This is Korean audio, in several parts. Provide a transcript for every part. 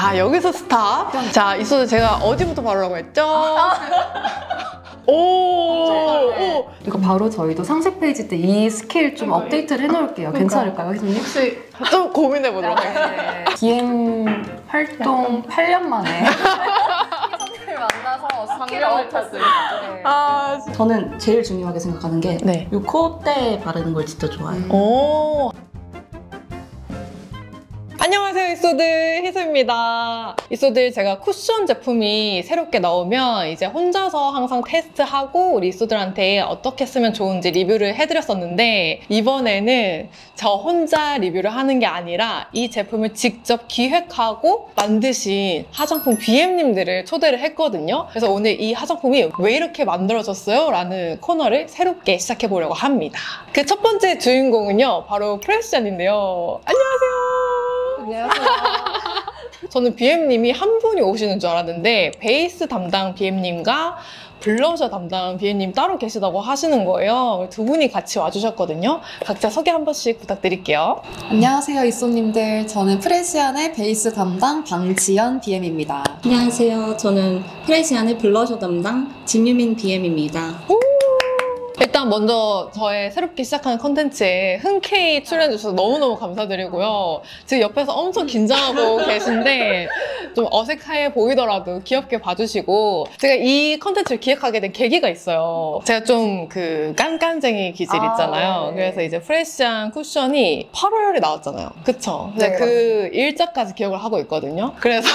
아, 여기서 스탑. 자, 이소드 제가 어디부터 바르라고 했죠? 오! 이거 바로 저희도 상세 페이지 때 이 스킬 좀 업데이트를 해놓을게요. 괜찮을까요, 희선님? 혹시 좀 고민해보도록 하겠습니다. DM 활동 8년 만에 희선님을 만나서 스킬 업데이트. 아, 저는 제일 중요하게 생각하는 게 네. 이 콧대에 바르는 걸 진짜 좋아해요. 오. 안녕하세요, 이소드 희소입니다. 이소드 제가 쿠션 제품이 새롭게 나오면 이제 혼자서 항상 테스트하고 우리 이소들한테 어떻게 쓰면 좋은지 리뷰를 해드렸었는데, 이번에는 저 혼자 리뷰를 하는 게 아니라 이 제품을 직접 기획하고 만드신 화장품 BM님들을 초대를 했거든요. 그래서 오늘 이 화장품이 왜 이렇게 만들어졌어요? 라는 코너를 새롭게 시작해보려고 합니다. 그 첫 번째 주인공은요, 바로 프레시안인데요. 안녕하세요. 안녕하세요. 저는 BM님이 한 분이 오시는 줄 알았는데 베이스 담당 BM님과 블러셔 담당 BM님 따로 계시다고 하시는 거예요. 두 분이 같이 와주셨거든요. 각자 소개 한 번씩 부탁드릴게요. 안녕하세요, 이쏘님들. 저는 프레시안의 베이스 담당 방지연 BM입니다. 안녕하세요. 저는 프레시안의 블러셔 담당 진유민 BM입니다. 일단 먼저 저의 새롭게 시작하는 컨텐츠에 흔쾌히 출연해주셔서 너무너무 감사드리고요. 지금 옆에서 엄청 긴장하고 계신데 좀 어색해 보이더라도 귀엽게 봐주시고, 제가 이 컨텐츠를 기획하게 된 계기가 있어요. 제가 좀 그 깐깐쟁이 기질 있잖아요. 네. 그래서 이제 프레시한 쿠션이 8월에 나왔잖아요. 그쵸? 네, 그 일자까지 기억을 하고 있거든요. 그래서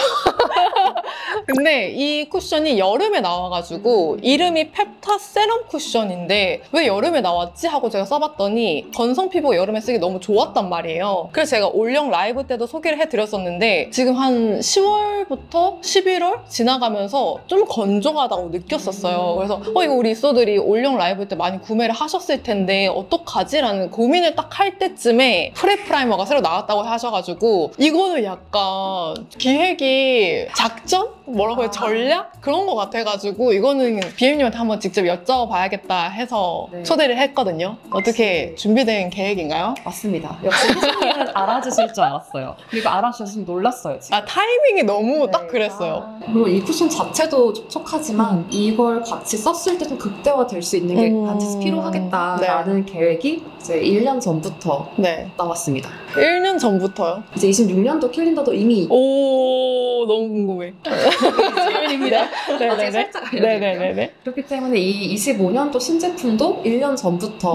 근데 이 쿠션이 여름에 나와가지고 이름이 펩타 세럼 쿠션인데 왜 여름에 나왔지? 하고 제가 써봤더니 건성 피부가 여름에 쓰기 너무 좋았단 말이에요. 그래서 제가 올영 라이브 때도 소개를 해드렸었는데 지금 한 10월부터 11월 지나가면서 좀 건조하다고 느꼈었어요. 그래서 이거 우리 이소들이 올영 라이브 때 많이 구매를 하셨을 텐데 어떡하지? 라는 고민을 딱 할 때쯤에 프레 프라이머가 새로 나왔다고 하셔가지고 이거는 약간 기획이 작전? 뭐라고 해요? 전략? 그런 거 같아가지고 이거는 BM님한테 한번 직접 여쭤봐야겠다 해서 네. 초대를 했거든요. 어떻게 준비된 계획인가요? 맞습니다. 역시 희선님은 알아주실 줄 알았어요. 그리고 알아주셔서 놀랐어요, 지금. 아, 타이밍이 너무 네. 딱 그랬어요. 물론 이 쿠션 자체도 촉촉하지만 이걸 같이 썼을 때 좀 극대화될 수 있는 게 반드시 필요하겠다라는 계획이 이제 1년 전부터 네. 나왔습니다. 1년 전부터요? 이제 26년도 캘린더도 이미 오, 너무 궁금해. 질문입니다. 네네네. 살짝 알려드릴게요. 네네네. 그렇기 때문에 이 25년도 신제품도 1년 전부터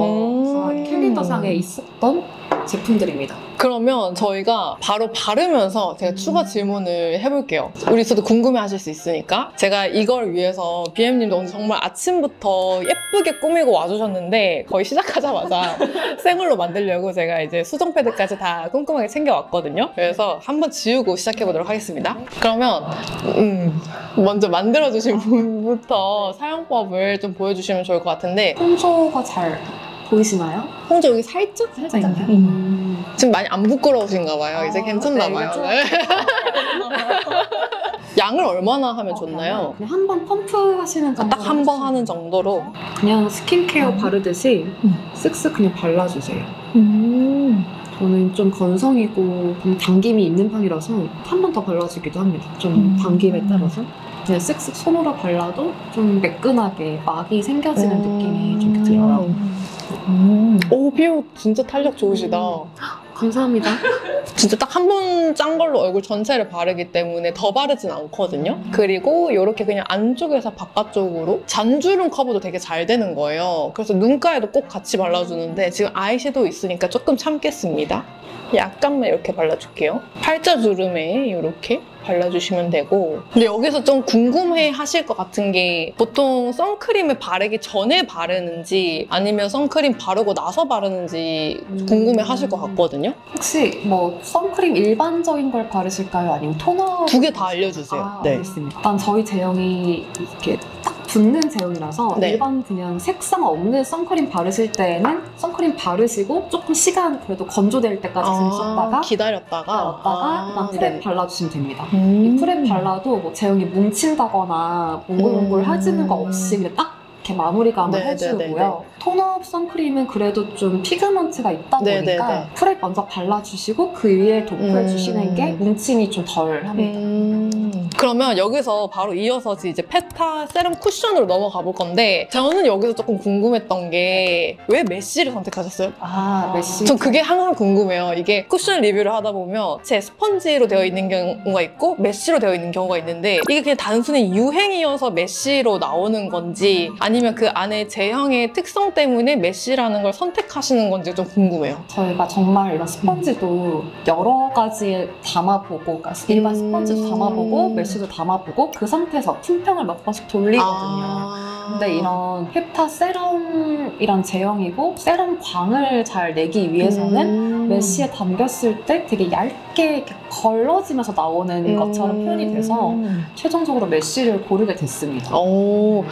캘린더상에 있었던 제품들입니다. 그러면 저희가 바로 바르면서 제가 추가 질문을 해볼게요. 우리 저도 궁금해하실 수 있으니까. 제가 이걸 위해서 BM님도 오늘 정말 아침부터 예쁘게 꾸미고 와주셨는데 거의 시작하자마자 생얼로 만들려고 제가 이제 수정 패드까지 다 꼼꼼하게 챙겨왔거든요. 그래서 한번 지우고 시작해보도록 하겠습니다. 그러면 먼저 만들어주신 분부터 사용법을 좀 보여주시면 좋을 것 같은데, 홍조가 잘 보이시나요? 홍조 여기 살짝 살짝인가요? 지금 많이 안 부끄러우신가 봐요. 이제 괜찮나 봐요. 네. 양을 얼마나 하면 좋나요? 그냥 한 번 펌프 하시는 정도. 딱 한 번 하는 정도로. 그냥 스킨케어 바르듯이 쓱쓱 그냥 발라주세요. 저는 좀 건성이고 좀 당김이 있는 편이라서 한 번 더 발라주기도 합니다. 좀 당김에 따라서. 그냥 쓱쓱 손으로 발라도 좀 매끈하게 막이 생겨지는 느낌이 좀 들어요. 오, 피부 진짜 탄력 좋으시다. 감사합니다. 진짜 딱 한 번 짠 걸로 얼굴 전체를 바르기 때문에 더 바르진 않거든요. 그리고 이렇게 그냥 안쪽에서 바깥쪽으로 잔주름 커버도 되게 잘 되는 거예요. 그래서 눈가에도 꼭 같이 발라주는데 지금 아이섀도우 있으니까 조금 참겠습니다. 약간만 이렇게 발라줄게요. 팔자주름에 이렇게 발라주시면 되고. 근데 여기서 좀 궁금해 하실 것 같은 게 보통 선크림을 바르기 전에 바르는지 아니면 선크림 바르고 나서 바르는지 궁금해 하실 것 같거든요. 혹시 뭐 선크림 일반적인 걸 바르실까요? 아니면 토너? 두 개 다 알려주세요. 네. 알겠습니다. 일단 저희 제형이 이렇게 딱 붙는 제형이라서 네. 일반 그냥 색상 없는 선크림 바르실 때는 선크림 바르시고 조금 시간 그래도 건조될 때까지 썼다가 기다렸다가 프랩 네. 발라주시면 됩니다. 이 프랩 발라도 뭐 제형이 뭉친다거나 몽글몽글해지는 거 없이 그냥 딱 이렇게 마무리감을 네, 해주고요. 네, 네, 네. 톤업 선크림은 그래도 좀 피그먼트가 있다 네, 보니까 네, 네. 풀에 먼저 발라주시고 그 위에 도포해주시는 게 뭉침이 좀 덜 합니다. 그러면 여기서 바로 이어서 이제 페타 세럼 쿠션으로 넘어가 볼 건데 저는 여기서 조금 궁금했던 게 왜 메쉬를 선택하셨어요? 메쉬. 전 그게 항상 궁금해요. 이게 쿠션 리뷰를 하다 보면 제 스펀지로 되어 있는 경우가 있고 메쉬로 되어 있는 경우가 있는데 이게 그냥 단순히 유행이어서 메쉬로 나오는 건지 아니면 그 안에 제형의 특성 때문에 메쉬라는 걸 선택하시는 건지 좀 궁금해요. 저희가 정말 이런 스펀지도 여러 가지 담아보고, 그러니까 일반 스펀지도 담아보고, 메쉬도 담아보고, 그 상태에서 품평을 몇 번씩 돌리거든요. 근데 이런 페타 세럼이란 제형이고, 세럼 광을 잘 내기 위해서는 메쉬에 담겼을 때 되게 얇게 이렇게 걸러지면서 나오는 것처럼 표현이 돼서 최종적으로 메쉬를 고르게 됐습니다.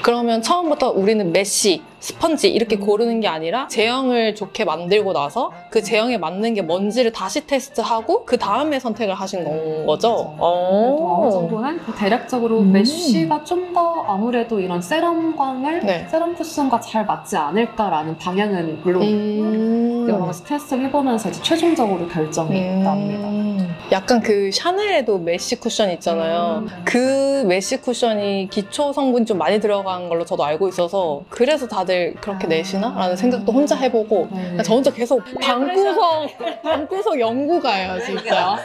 그러면 처음부터 우리는 메쉬, 스펀지 이렇게 고르는 게 아니라 제형을 좋게 만들고 나서 그 제형에 맞는 게 뭔지를 다시 테스트하고 그 다음에 선택을 하신 건 거죠? 어느 정도는 대략적으로 메쉬가 좀 더 아무래도 이런 세럼광을 네. 세럼 쿠션과 잘 맞지 않을까라는 방향은 물론 여러 가지 테스트를 해보면서 이제 최종적으로 결정이 납니다. 약간 그 샤넬에도 메쉬 쿠션 있잖아요. 그 메쉬 쿠션이 기초 성분이 좀 많이 들어간 걸로 저도 알고 있어서 그래서 다들 그렇게 내시나? 라는 생각도 혼자 해보고 저 혼자 계속 방구석 연구가예요 진짜.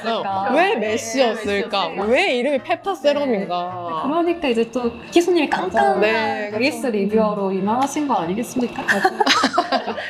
왜 메쉬였을까? 왜 이름이 페타 세럼인가? 그러니까 이제 또 희수님이 깐깐한 네, 베이스 리뷰어로 유명하신 거 아니겠습니까?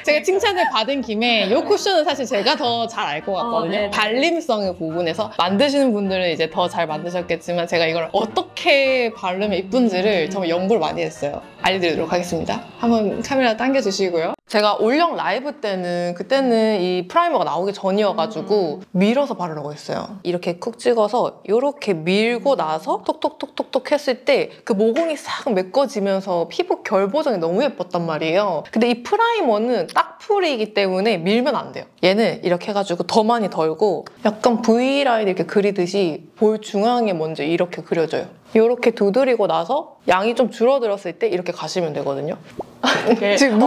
제가 칭찬을 받은 김에 이 쿠션은 사실 제가 더 잘 알 것 같거든요. 발림성의 부분에서 만드시는 분들은 이제 더 잘 만드셨겠지만 제가 이걸 어떻게 바르면 이쁜지를 정말 연구를 많이 했어요. 알려드리도록 하겠습니다. 한번 카메라 당겨주시고요. 제가 올영 라이브 때는 그때는 이 프라이머가 나오기 전이어가지고 밀어서 바르라고 했어요. 이렇게 쿡 찍어서 이렇게 밀고 나서 톡톡톡톡톡 했을 때 그 모공이 싹 메꿔지면서 피부 결 보정이 너무 예뻤단 말이에요. 근데 이 프라이머는 딱풀이기 때문에 밀면 안 돼요. 얘는 이렇게 해가지고 더 많이 덜고 약간 V라인 이렇게 그리듯이 볼 중앙에 먼저 이렇게 그려줘요. 이렇게 두드리고 나서 양이 좀 줄어들었을 때 이렇게 가시면 되거든요. 지금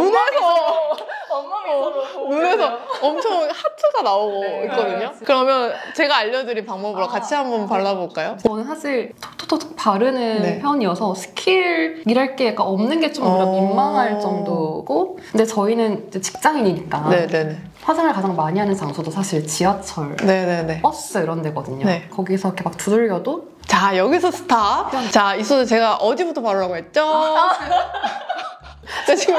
눈에서 엄청 하트가 나오고 있거든요. 그러면 제가 알려드린 방법으로 같이 한번 발라볼까요? 저는 사실 톡톡톡 바르는 편이어서 스킬이랄 게 약간 없는 게 좀 민망할 정도고, 근데 저희는 이제 직장인이니까 화장을 가장 많이 하는 장소도 사실 지하철, 버스 이런 데거든요. 거기서 이렇게 막 두들겨도 자, 여기서 스탑. 자, 이소재 제가 어디부터 바르라고 했죠? 제가 지금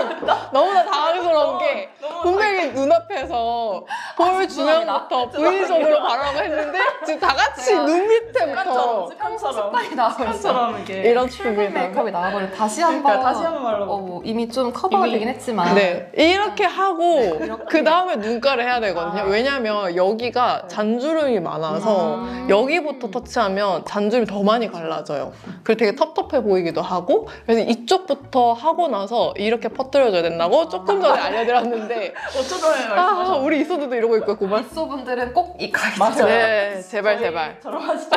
너무나 당황스러운 게 분명히 눈앞에서 볼 중앙부터 V존으로 바르라고 했는데 지금 다 같이 눈 밑에부터 습관이 나와버렸어요. 이런 춤이 메이크업이 나와버려. 다시 한번 발라보고 이미 좀 커버가 되긴 했지만 이렇게 하고 그 다음에 눈가를 해야 되거든요. 왜냐면 여기가 잔주름이 많아서 여기부터 터치하면 잔주름이 더 많이 갈라져요. 그리고 되게 텁텁해 보이기도 하고, 그래서 이쪽부터 하고 나서 이렇게 퍼뜨려줘야 된다고 조금 전에 알려드렸는데 어쩌다 우리 이소드도 이러고 있겠구만. 이소분들은 꼭 이 가입. 네, 제발. 저런 하시죠.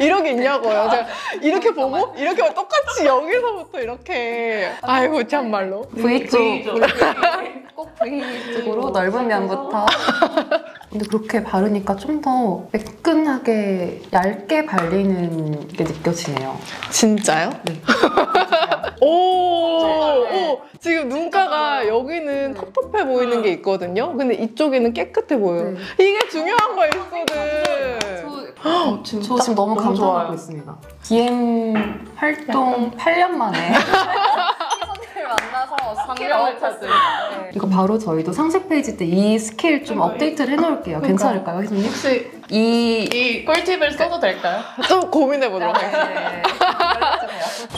이렇게 있냐고요. 제가 이렇게 보고 이렇게 똑같이 여기서부터 이렇게 아이고 참말로 V 쪽 꼭 V 쪽으로 넓은 면부터. 근데 그렇게 바르니까 좀 더 매끈하게 얇게 발리는 게 느껴지네요. 진짜요? 네. 오, 지금 눈가가 여기는 텁텁해 보이는 게 있거든요. 근데 이쪽에는 깨끗해 보여요. 이게 중요한 거예요, 이소드. 저 지금 너무 감사하고 있습니다. DM 활동 8년 만에 희선님을 만나서 스킬을 찾은. 이거 바로 저희도 상세 페이지 때 이 스킬 좀 업데이트를 해놓을게요. 괜찮을까요, 희선님? 혹시 이 꿀팁을 써도 될까요? 좀 고민해보도록 하겠습니다.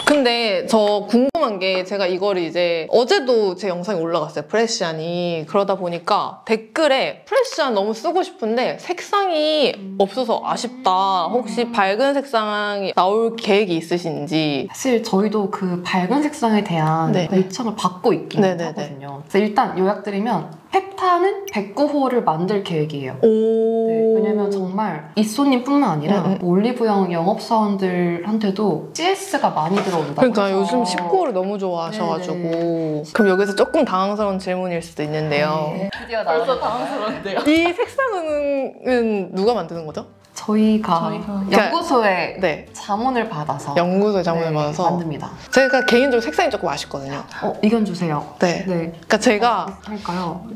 근데 저 궁금한 게 제가 이거를 이제 어제도 제 영상이 올라갔어요. 프레시안이. 그러다 보니까 댓글에 프레시안 너무 쓰고 싶은데 색상이 없어서 아쉽다. 혹시 밝은 색상이 나올 계획이 있으신지. 사실 저희도 그 밝은 색상에 대한 요청을 받고 있긴 하거든요. 그래서 일단 요약드리면 페타는 109호를 만들 계획이에요. 왜냐면 정말 이소님뿐만 아니라 올리브영 영업사원들한테도 CS가 많이 들어온다고 그러니까 해서 요즘 19를 컬러를 너무 좋아하셔가지고. 그럼 여기서 조금 당황스러운 질문일 수도 있는데요. 드디어 벌써 당황스러운데요. 이 색상은 누가 만드는 거죠? 저희가 연구소에 네. 자문을 받아서 연구소에 자문을 네, 받아서 만듭니다. 제가 개인적으로 색상이 조금 아쉽거든요. 의견 주세요. 네. 네. 그러니까 제가 할까요?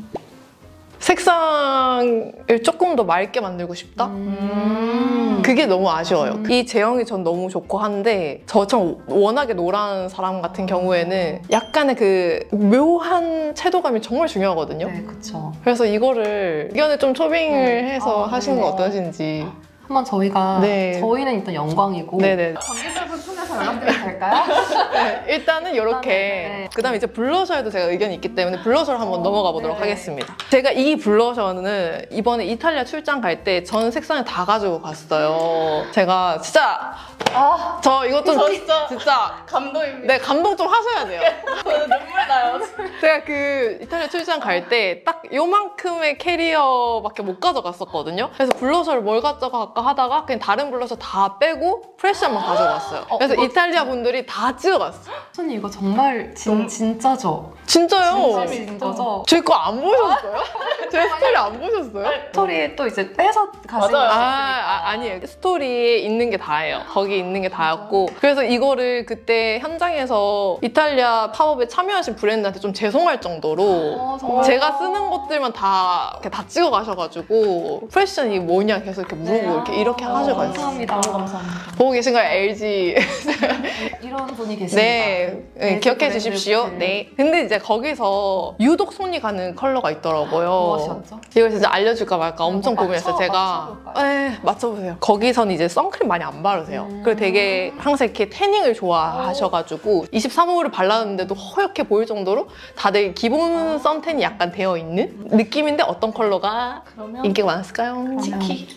색상을 조금 더 맑게 만들고 싶다? 그게 너무 아쉬워요. 이 제형이 전 너무 좋고 한데 저처럼 워낙에 노란 사람 같은 경우에는 약간의 그 묘한 채도감이 정말 중요하거든요. 네, 그쵸. 그래서 이거를 의견을 좀 초빙을 해서 아, 하시는 네. 건 어떠신지. 한번 저희가 네. 저희는 일단 영광이고 네네. 관계자분 통해서 연락드려도 될까요? 네, 일단은 이렇게. 네. 그다음에 이제 블러셔에도 제가 의견이 있기 때문에 블러셔를 한번 넘어가 보도록 네. 하겠습니다. 제가 이 블러셔는 이번에 이탈리아 출장 갈 때 전 색상을 다 가지고 갔어요. 제가 진짜 저 이것 좀 저 진짜 진짜 감동입니다. 네, 감동 좀 하셔야 돼요. 저는 눈물 나요. 제가 그 이탈리아 출장 갈 때 딱 요만큼의 캐리어밖에 못 가져갔었거든요. 그래서 블러셔를 뭘 가져갈까 하다가 그냥 다른 블러셔 다 빼고 프레쉬한만 가져갔어요. 그래서 이탈리아 분들이 다 찍어갔어요. 손님 이거 정말 진짜죠? 진짜요? 진짜죠? 제 거 안 보셨어요? 제 스토리 안 보셨어요? 스토리에 또 이제 빼서 가신 맞아요. 아니에요. 스토리에 있는 게 다예요. 거기 있는 게 다였고. 그래서 이거를 그때 현장에서 이탈리아 팝업에 참여하신 브랜드한테 좀 죄송할 정도로 정말. 제가 쓰는 것들만 다 이렇게 다 찍어 가셔가지고 프레시션이 뭐냐 계속 이렇게 물어보고 이렇게 하셔가지고. 감사합니다. 너무 감사합니다. 보고 계신가요? LG. 이런 분이 계십니다. 네, LG 기억해 브랜드 주십시오. 브랜드. 네. 근데 이제 거기서 유독 손이 가는 컬러가 있더라고요. 무엇이었죠? 이걸 진짜 알려줄까 말까 엄청 한번 고민했어요. 제가. 맞춰볼까요? 네, 맞춰보세요. 거기선 이제 선크림 많이 안 바르세요. 그리고 되게 항상 이렇게 태닝을 좋아하셔가지고 23호를 발랐는데도 허옇게 보일 정도로 다들 기본 선텐이 약간 되어 있는 느낌인데 어떤 컬러가 그러면 인기가 많았을까요? 치키.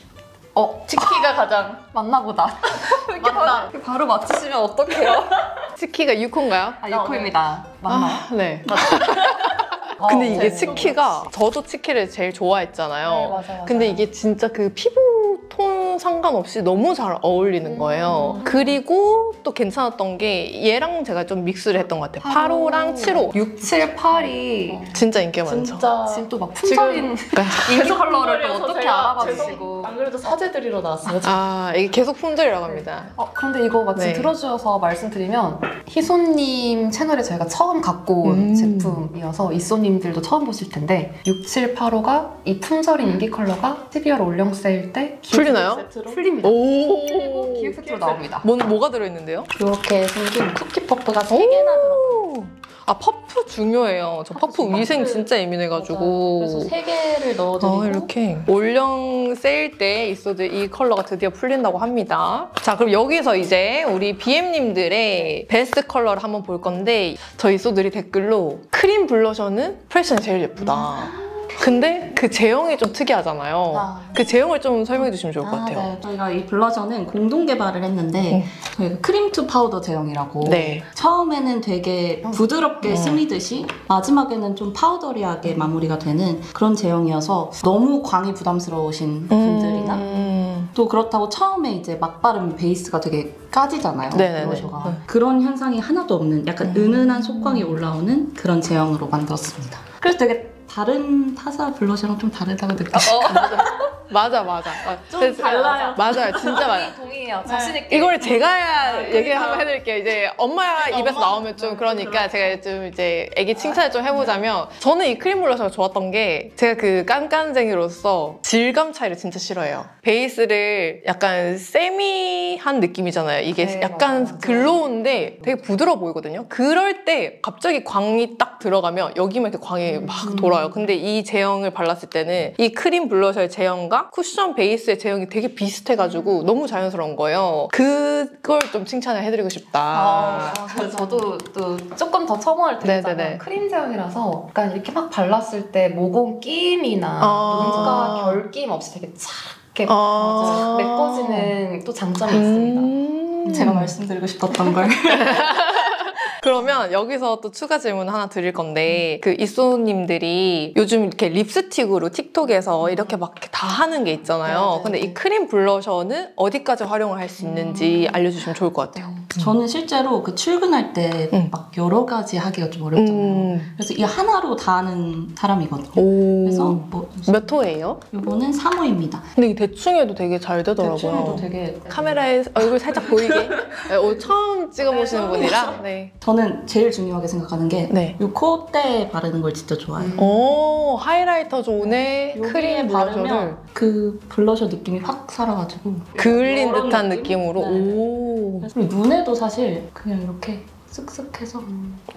치키가 가장 맞나 보다. 맞다. 바로 맞추시면 어떡해요? 치키가 6호인가요? 아, 6호입니다. 맞나요? 네. 근데 이게 네. 치키가 저도 치키를 제일 좋아했잖아요. 네, 맞아요. 근데 이게 진짜 그 피부톤 상관없이 너무 잘 어울리는 거예요. 그리고 또 괜찮았던 게 얘랑 제가 좀 믹스를 했던 것 같아요. 8호랑 7호. 6, 7, 8이 진짜 인기가 많죠. 진짜 지금 또 막 품절인 인기 컬러를 또 어떻게 알아봐주시고. 안 그래도 사제 드리러 나왔어요. 아, 이게 계속 품절이라고 합니다. 그런데 이거 마침 네. 들어주셔서 말씀드리면 희소님 채널에 저희가 처음 갖고 온 제품이어서 이소님들도 처음 보실 텐데 6, 7, 8호가 이 품절인 인기 컬러가 12월 올영 세일 때 풀리나요? 세트로? 풀립니다. 오. 기획 세트로 나옵니다. 뭐가 들어있는데요? 이렇게 생긴 쿠키 퍼프가 3개나 들어가요. 아, 퍼프 중요해요. 저 퍼프 위생 진짜 예민해가지고. 그래서 3개를 넣어드리고 이렇게 올영 세일 때 있어도 이 컬러가 드디어 풀린다고 합니다. 자, 그럼 여기서 이제 우리 BM님들의 베스트 컬러를 한번 볼 건데 저희 있어들이 댓글로 크림 블러셔는 프레쉬는 제일 예쁘다. 근데 그 제형이 좀 특이하잖아요. 그 제형을 좀 설명해 주시면 좋을 것 같아요. 네. 저희가 이 블러셔는 공동 개발을 했는데 저희가 크림 투 파우더 제형이라고 네. 처음에는 되게 부드럽게 스미듯이 마지막에는 좀 파우더리하게 마무리가 되는 그런 제형이어서 너무 광이 부담스러우신 분들이나 또 그렇다고 처음에 이제 막 바르면 베이스가 되게 까지잖아요. 네네네. 블러셔가. 그런 현상이 하나도 없는 약간 은은한 속광이 올라오는 그런 제형으로 만들었습니다. 그래서 되게 다른 타사 블러셔랑 좀 다르다고 느껴요. 맞아. 좀 달라요. 맞아요. 진짜 맞아요. 동의해요. 자신있게. 이거를 제가 얘기 한번 해드릴게요. 이제 엄마 입에서 나오면 좀 그러니까 제가 좀 이제 애기 칭찬을 좀 해보자면 저는 이 크림 블러셔가 좋았던 게 제가 그 깐깐쟁이로서 질감 차이를 진짜 싫어해요. 베이스를 약간 세미한 느낌이잖아요. 이게 네, 약간 맞아요. 글로우인데 되게 부드러워 보이거든요. 그럴 때 갑자기 광이 딱 들어가면 여기만 이렇게 광이 막 돌아요. 근데 이 제형을 발랐을 때는 이 크림 블러셔의 제형과 쿠션 베이스의 제형이 되게 비슷해가지고 너무 자연스러운 거예요. 그걸 좀 칭찬을 해드리고 싶다. 그래서 저도 또 조금 더 첨언을 드리자면 네네네. 크림 제형이라서 약간 이렇게 막 발랐을 때 모공 끼임이나 눈가 결끼임 없이 되게 착하게 메꿔지는 또 장점이 있습니다. 제가 말씀드리고 싶었던 걸. 그러면 여기서 또 추가 질문 하나 드릴 건데 그 이쏘님들이 요즘 이렇게 립스틱으로 틱톡에서 이렇게 막 다 하는 게 있잖아요. 네, 근데 이 크림 블러셔는 어디까지 활용을 할 수 있는지 알려주시면 좋을 것 같아요. 저는 실제로 그 출근할 때 막 여러 가지 하기가 좀 어렵잖아요. 그래서 이 하나로 다 하는 사람이거든요. 오. 그래서 뭐 몇 호예요? 요거는 3호입니다. 근데 이게 대충 해도 되게 잘 되더라고요. 대충해도 되게 카메라에 얼굴 살짝 보이게. 네, 오늘 처음 찍어보시는 분이라. 네. 저는 제일 중요하게 생각하는 게 네. 요 콧대에 바르는 걸 진짜 좋아해요. 오, 하이라이터 존에 여기에 크림 블러셔를 바르면 그 블러셔 느낌이 확 살아가지고 그을린 이런 듯한 느낌? 느낌으로. 네. 오. 그리고 눈에도 사실 그냥 이렇게 쓱쓱해서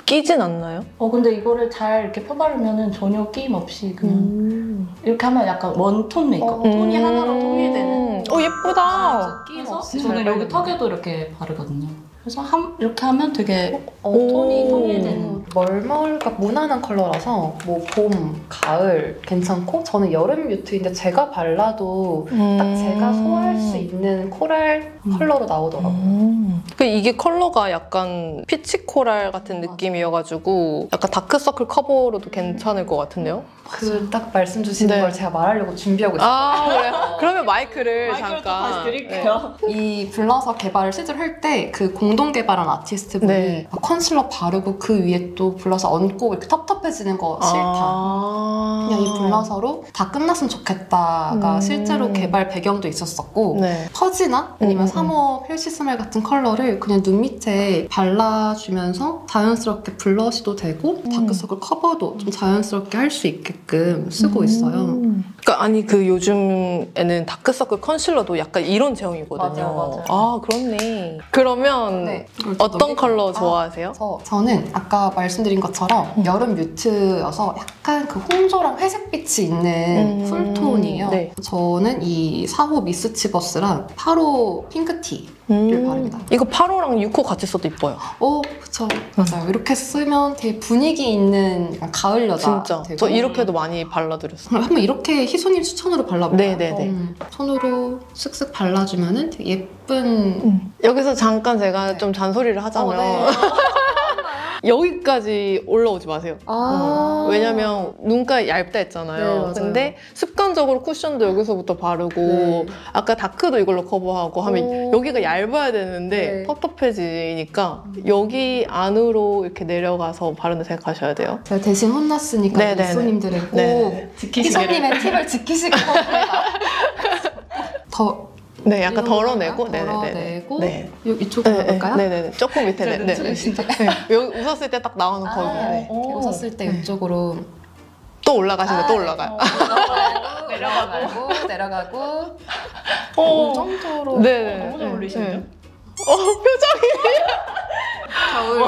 끼진 않나요? 근데 이거를 잘 이렇게 펴바르면은 전혀 끼임 없이 그냥 이렇게 하면 약간 원톤 메이크업 톤이 하나로 통일되는 예쁘다. 끼임 그래서 없이 저는 잘 여기 발리네. 턱에도 이렇게 바르거든요. 그래서 이렇게 하면 되게 오. 톤이 통일되는 멀멀과 무난한 컬러라서 뭐 봄, 가을 괜찮고 저는 여름 뮤트인데 제가 발라도 딱 제가 소화할 수 있는 코랄 컬러로 나오더라고요. 이게 컬러가 약간 피치 코랄 같은 느낌이어가지고 약간 다크서클 커버로도 괜찮을 것 같은데요? 그 딱 말씀 주시는 네. 걸 제가 말하려고 준비하고 있어요. 아, 그래요? 그러면 마이크를 잠깐. 다시 드릴게요. 이 블러셔 개발을 실제로 할 때 그 공동 개발한 아티스트분이 네. 컨실러 바르고 그 위에 또 블러셔 얹고 이렇게 텁텁해지는 거 싫다. 그냥 이 블러셔로 다 끝났으면 좋겠다가 실제로 개발 배경도 있었었고 네. 퍼지나 아니면 3호 헬시스멜 같은 컬러를 그냥 눈 밑에 발라주면서 자연스럽게 블러시도 되고 다크서클 커버도 좀 자연스럽게 할 수 있게끔 쓰고 있어요. 그러니까 아니 그 요즘에는 다크서클 컨실러도 약간 이런 제형이거든요. 맞아요. 아, 그렇네. 그러면 네. 어떤 컬러 좋아하세요? 저는 아까 말씀드린 것처럼 여름 뮤트여서 약간 그 홍조랑 회색빛이 있는 쿨톤이에요. 네. 저는 이 4호 미스치버스랑 8호 핑크티를 바릅니다. 이거 8호랑 6호 같이 써도 이뻐요. 그쵸. 맞아요. 이렇게 쓰면 되게 분위기 있는 약간 가을 여자 진짜. 되고. 저 이렇게도 많이 발라드렸어요. 그럼 한번 이렇게 희소님 추천으로 발라볼까요? 네네네. 손으로 쓱쓱 발라주면은 되게 예쁜 여기서 잠깐 제가 네. 좀 잔소리를 하자면 네. 여기까지 올라오지 마세요. 왜냐면 눈가 얇다 네, 했잖아요. 맞아요. 근데 습관적으로 쿠션도 여기서부터 바르고 네. 아까 다크도 이걸로 커버하고 하면 여기가 얇아야 되는데 네. 텁텁해지니까 여기 안으로 이렇게 내려가서 바른다 생각하셔야 돼요. 제가 대신 혼났으니까 네네네. 희소님들은 꼭 네. 희소님의 팁을 지키시기 바랍니다. 더 네, 약간 이런 덜어내고, 건가요? 덜어내고 네. 이쪽으로 가볼까요? 네네네. 조금 밑에, 네. 네. 여기 웃었을 때 딱 나오는 거기. 네. 이렇게 웃었을 때 이쪽으로 또 올라가시면 또 올라가요. 내려가고 내려가고 어. 이 정도로 네네. 너무 잘 어울리시는데요?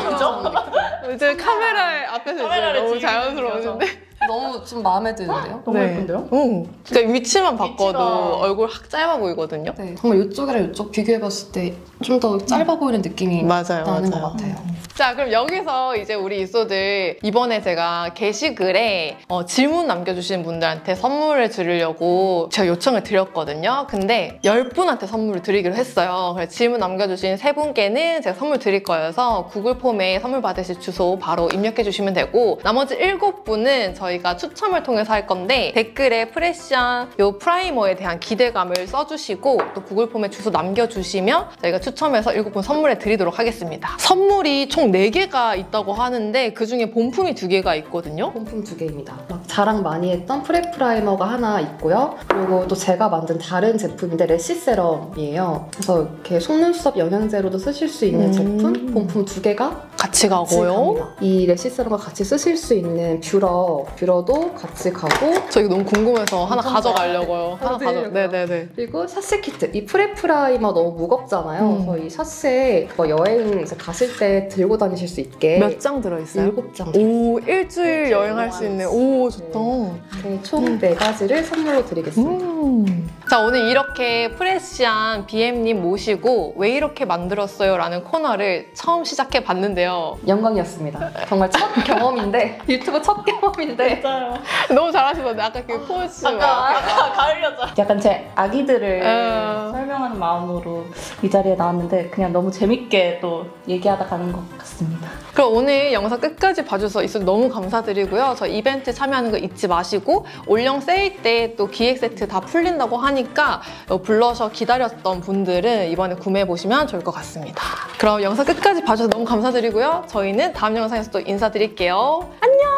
표정이. 이제 카메라 앞에서 이제 카메라를 너무 지금 자연스러우신데. 너무 좀 마음에 드는데요? 너무 네. 예쁜데요? 그러니까 위치만 바꿔도 위치가- 얼굴 확 짧아 보이거든요. 네, 정말 이쪽이랑 이쪽 비교해봤을 때 좀 더 짧아 보이는 느낌이 맞아요, 나는 맞아요. 것 같아요. 자, 그럼 여기서 이제 우리 이소들 이번에 제가 게시글에 질문 남겨주신 분들한테 선물을 드리려고 제가 요청을 드렸거든요. 근데 10분한테 선물을 드리기로 했어요. 그래서 질문 남겨주신 3분께는 제가 선물 드릴 거여서 구글 폼에 선물 받으실 주소 바로 입력해주시면 되고 나머지 7분은 저희가 추첨을 통해서 할 건데 댓글에 프레시안 요 프라이머에 대한 기대감을 써주시고 또 구글 폼에 주소 남겨주시면 저희가 추첨해서 7분 선물해 드리도록 하겠습니다. 선물이 총 4개가 있다고 하는데 그중에 본품이 2개가 있거든요. 본품 2개입니다. 막 자랑 많이 했던 프레 프라이머가 하나 있고요. 그리고 또 제가 만든 다른 제품인데 래쉬 세럼이에요. 그래서 이렇게 속눈썹 영양제로도 쓰실 수 있는 제품 본품 2개가 같이 같이 가고요. 갑니다. 이 래쉬 세럼과 같이 쓰실 수 있는 뷰러도 같이 가고 저 이거 너무 궁금해서 하나 엄청 가져가려고요. 하나 가져. 드리려고요. 네네네. 그리고 샷세 키트. 이 프레 프라이머 너무 무겁잖아요. 그래서 이 샷세 여행 이제 가실 때 들고 다니실 수 있게 몇 장 들어있어요? 7장. 오, 일주일 여행할 수 있네. 오, 좋다. 총 4가지를 선물로 드리겠습니다. 자, 오늘 이렇게 프레시한 BM님 모시고 왜 이렇게 만들었어요? 라는 코너를 처음 시작해 봤는데요. 영광이었습니다. 정말 첫 경험인데 유튜브 첫 경험인데 맞아요. 너무 잘하시던데 아까 그 포즈. 아까 가을 여자. 약간 제 아기들을 설명하는 마음으로 이 자리에 나왔는데 그냥 너무 재밌게 또 얘기하다 가는 것 같습니다. 그럼 오늘 영상 끝까지 봐주셔서 있어서 너무 감사드리고요. 저 이벤트 참여하는 거 잊지 마시고 올영 세일 때 또 기획 세트 다 풀린다고 하니까 블러셔 기다렸던 분들은 이번에 구매해보시면 좋을 것 같습니다. 그럼 영상 끝까지 봐주셔서 너무 감사드리고요. 저희는 다음 영상에서 또 인사드릴게요. 안녕!